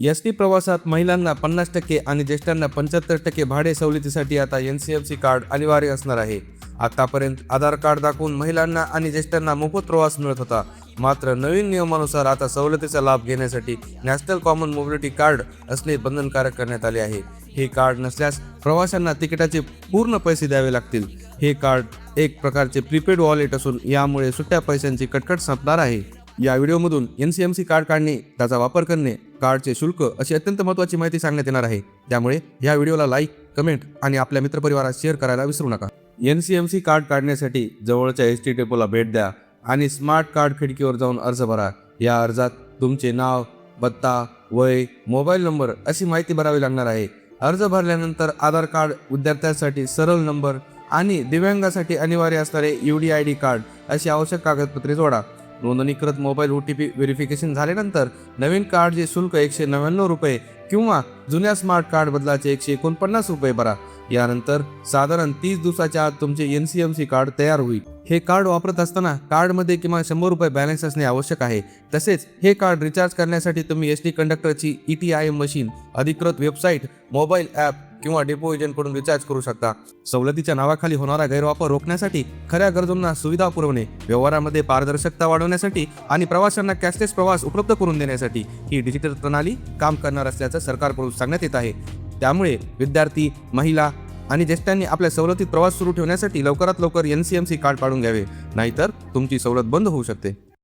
ST प्रवासात महिलांना 50% आणि ज्येष्ठांना 75% भाडे सवलतीसाठी आता NCMC कार्ड अनिवार्य असणार आहे। आतापर्यंत आधार कार्ड दाखवून महिलांना आणि ज्येष्ठांना मोफत प्रवास मिळत होता। मात्र नवीन नियमानुसार आता सवलतीचा लाभ घेण्यासाठी नॅशनल कॉमन मोबिलिटी कार्ड असणे बंधनकारक करण्यात आले आहे। हे कार्ड नसल्यास प्रवाशांना तिकिटाचे पूर्ण पैसे द्यावे लागतील। हे कार्ड एक प्रकारचे प्रीपेड वॉलेट असून यामुळे सुट्ट्या पैशांची कटकट संपणार आहे। या व्हिडिओमधून NCMC कार्ड काढणे, त्याचा वापर करणे, कार्डचे शुल्क अशी अत्यंत महत्त्वाची माहिती सांगण्यात येणार आहे। त्यामुळे या व्हिडिओला लाईक, कमेंट आणि आपल्या मित्रपरिवारात शेअर करायला विसरू नका। NCMC कार्ड काढण्यासाठी जवळच्या एस-टी डेपोला भेट द्या आणि स्मार्ट कार्ड खिडकीवर जाऊन अर्ज भरा। या अर्जात तुमचे नाव, पत्ता, वय, मोबाईल नंबर अशी माहिती भरावी लागणार आहे। अर्ज भरल्यानंतर आधार कार्ड, विद्यार्थ्यांसाठी सरळ नंबर आणि दिव्यांगासाठी अनिवार्य असणारे UDID कार्ड अशी आवश्यक कागदपत्रे जोडा। नोंदणीकृत मोबाईल OTP व्हेरिफिकेशन झाल्यानंतर नवीन कार्डचे शुल्क 199 रुपये किंवा जुन्या स्मार्ट कार्ड बदलाचे 149 रुपये भरा। यानंतर साधारण 30 दिवसाच्या आत तुमचे NCMC कार्ड तयार होईल। हे कार्ड वापरत असताना कार्डमध्ये किमान 100 रुपये बॅलन्स असणे आवश्यक आहे। तसेच हे कार्ड रिचार्ज करण्यासाठी तुम्ही ST कंडक्टरची ETIM मशीन, अधिकृत वेबसाईट, मोबाईल ॲप किंवा डेपो एजंटकडून रिचार्ज करू शकता। सवलतीच्या नावाखाली होणारा गैरवापर रोखण्यासाठी, खऱ्या गरजूंना सुविधा पुरवणे, व्यवहारामध्ये पारदर्शकता वाढवण्यासाठी आणि प्रवाशांना कॅशलेस प्रवास उपलब्ध करून देण्यासाठी ही डिजिटल प्रणाली काम करणार असल्याचं सरकारकडून सांगण्यात येत आहे। त्यामुळे विद्यार्थी, महिला आणि ज्येष्ठांनी आपल्या सवलतीत प्रवास सुरू ठेवण्यासाठी लवकरात लवकर NCMC कार्ड काढून घ्यावे, नाहीतर तुमची सवलत बंद होऊ शकते।